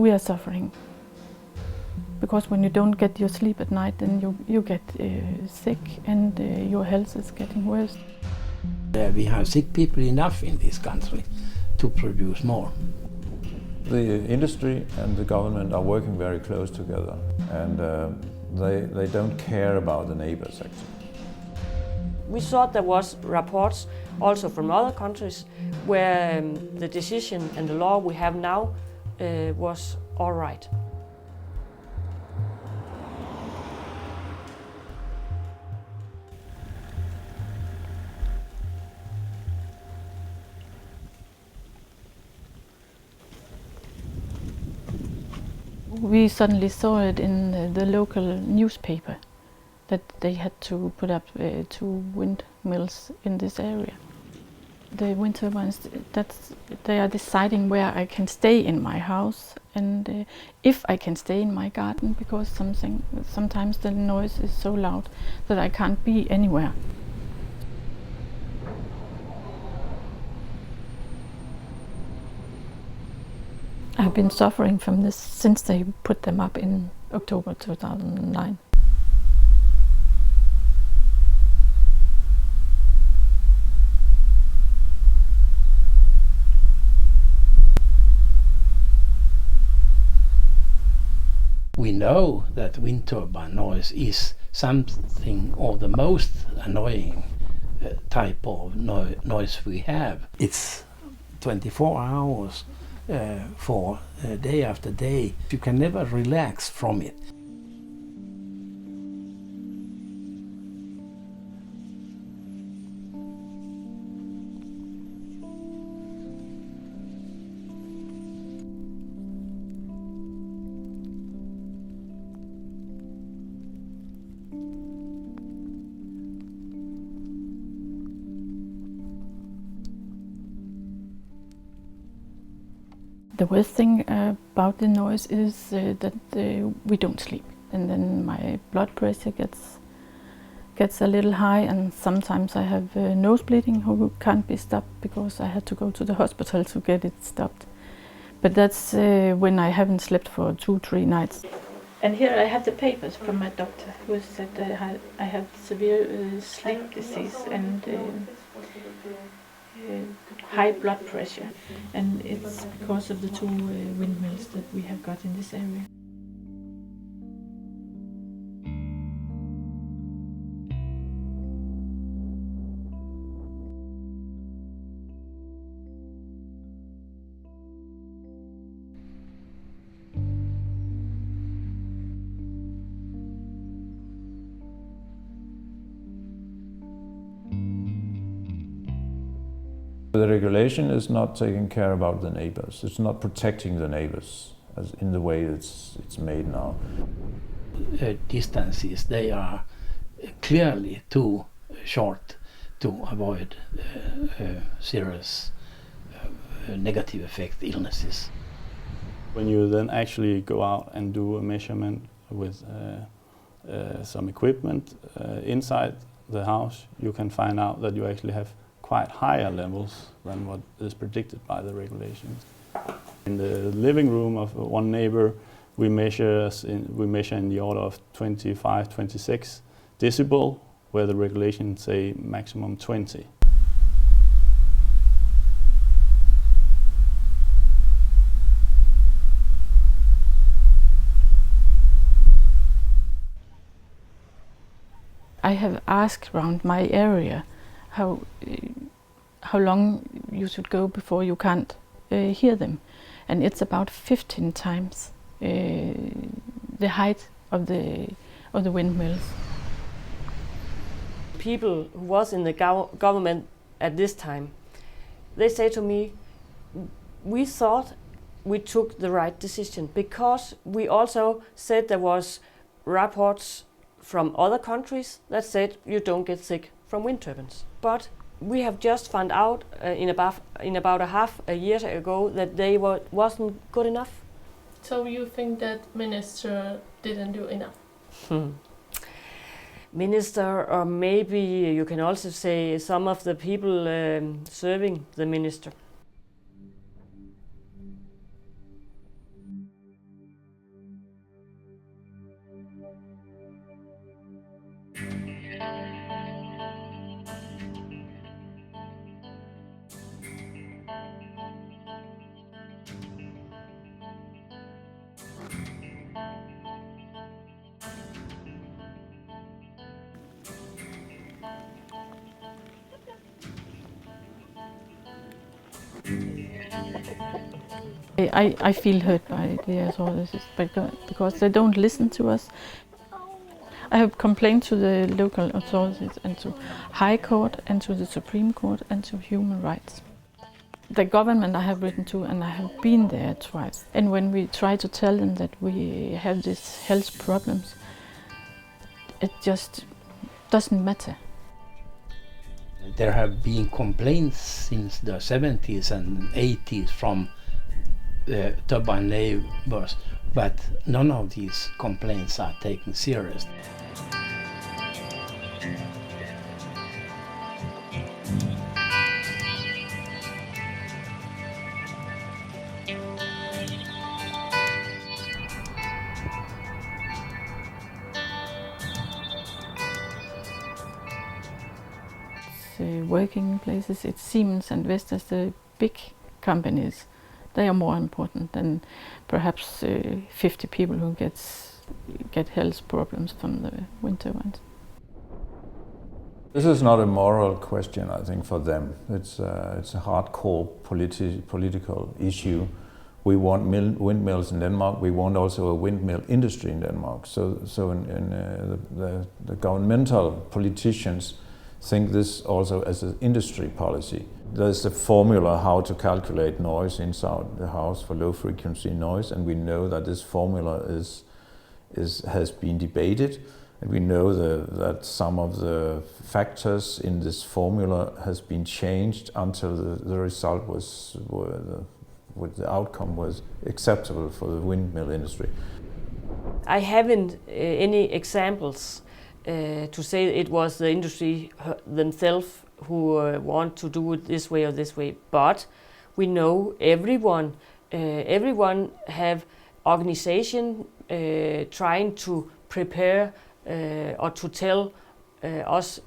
we are suffering. Because when you don't get your sleep at night, then you get sick, and your health is getting worse. We have sick people enough in this country to produce more. The industry and the government are working very close together, and they don't care about the neighbors actually. We thought there was reports also from other countries where the decision and the law we have now was all right. We suddenly saw it in the local newspaper that they had to put up 2 windmills in this area. The wind turbines, they are deciding where I can stay in my house, and if I can stay in my garden, because sometimes the noise is so loud that I can't be anywhere. I've been suffering from this since they put them up in October 2009. We know that wind turbine noise is something of the most annoying type of noise we have. It's 24 hours for day after day. You can never relax from it. The worst thing about the noise is that we don't sleep, and then my blood pressure gets a little high, and sometimes I have nose bleeding who can't be stopped because I had to go to the hospital to get it stopped. But that's when I haven't slept for 2-3 nights. And here I have the papers from my doctor who said that I have severe sleep disease and high blood pressure, and it's because of the 2 windmills that we have got in this area. The regulation is not taking care about the neighbors. It's not protecting the neighbors as in the way it's made now. Distances, they are clearly too short to avoid serious negative effect illnesses. When you then actually go out and do a measurement with some equipment inside the house, you can find out that you actually have quite higher levels than what is predicted by the regulations. In the living room of one neighbor, we measure in the order of 25, 26 decibel, where the regulations say maximum 20. I have asked around my area how long you should go before you can't hear them, and it's about 15 times the height of the windmills. People who was in the government at this time, they say to me, we thought we took the right decision, because we also said there was reports from other countries that said you don't get sick from wind turbines. But we have just found out in about a year ago that they wasn't good enough. So you think that minister didn't do enough? Minister, or maybe you can also say some of the people serving the minister. I feel hurt by the authorities because they don't listen to us. I have complained to the local authorities and to High Court and to the Supreme Court and to Human Rights. The government I have written to, and I have been there twice. And when we try to tell them that we have these health problems, it just doesn't matter. There have been complaints since the 70s and 80s from turbine neighbors, but none of these complaints are taken seriously. Working places, it's Siemens and Vestas, the big companies. They are more important than perhaps 50 people who get health problems from the wind turbines. This is not a moral question, I think, for them. It's a hardcore political issue. We want windmills in Denmark. We want also a windmill industry in Denmark. So the governmental politicians think this also as an industry policy. There's a formula how to calculate noise inside the house for low frequency noise, and we know that this formula has been debated, and we know that some of the factors in this formula has been changed until the result the outcome was acceptable for the windmill industry. I haven't any examples to say it was the industry themselves who want to do it this way or this way, but we know everyone have organization trying to prepare or to tell us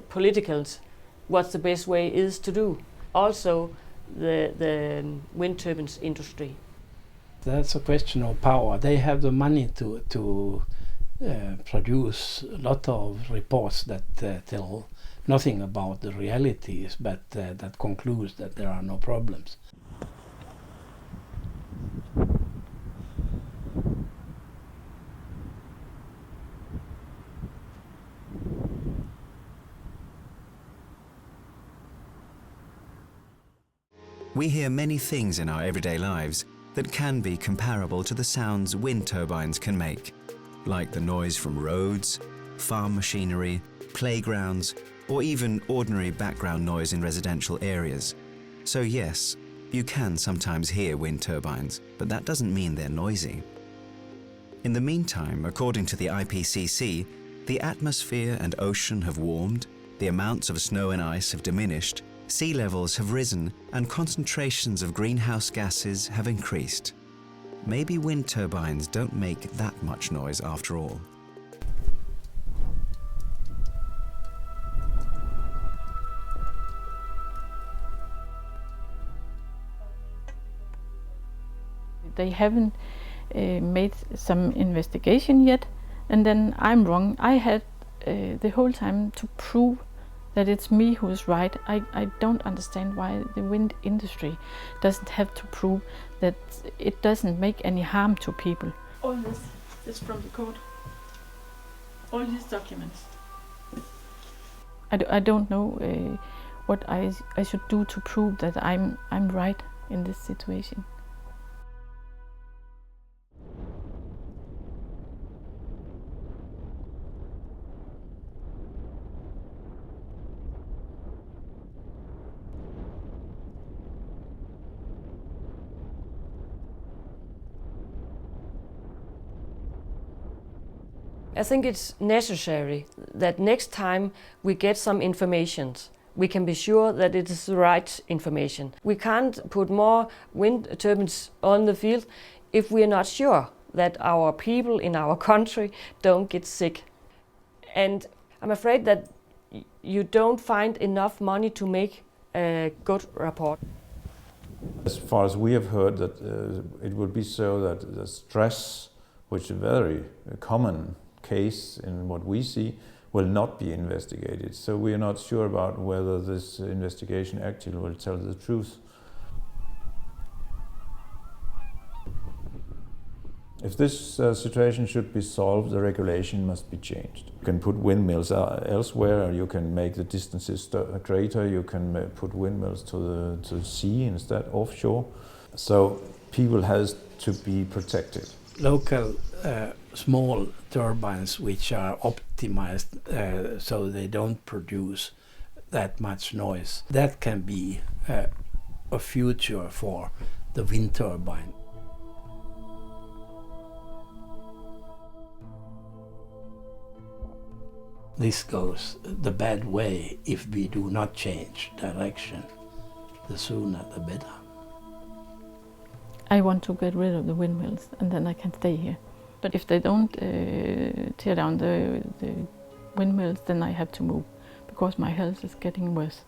politicals what the best way is to do. Also the wind turbines industry. That's a question of power. They have the money to produce a lot of reports that tell nothing about the realities, but that concludes that there are no problems. We hear many things in our everyday lives that can be comparable to the sounds wind turbines can make, like the noise from roads, farm machinery, playgrounds, or even ordinary background noise in residential areas. So yes, you can sometimes hear wind turbines, but that doesn't mean they're noisy. In the meantime, according to the IPCC, the atmosphere and ocean have warmed, the amounts of snow and ice have diminished, sea levels have risen, and concentrations of greenhouse gases have increased. Maybe wind turbines don't make that much noise after all. They haven't made some investigation yet, and then I'm wrong. I had the whole time to prove that it's me who is right. I don't understand why the wind industry doesn't have to prove that it doesn't make any harm to people. All this is from the court. All these documents. I don't know what I should do to prove that I'm right in this situation. I think it's necessary that next time we get some information, we can be sure that it is the right information. We can't put more wind turbines on the field if we are not sure that our people in our country don't get sick. And I'm afraid that you don't find enough money to make a good report. As far as we have heard, that it would be so that the stress, which is a very common case in what we see, will not be investigated. So we are not sure about whether this investigation actually will tell the truth. If this situation should be solved, the regulation must be changed. You can put windmills elsewhere, you can make the distances greater, you can put windmills to the sea instead, offshore. So people has to be protected. Local small turbines which are optimized so they don't produce that much noise, that can be a future for the wind turbine. This goes the bad way if we do not change direction. The sooner the better. I want to get rid of the windmills and then I can stay here. But if they don't tear down the windmills, then I have to move because my health is getting worse.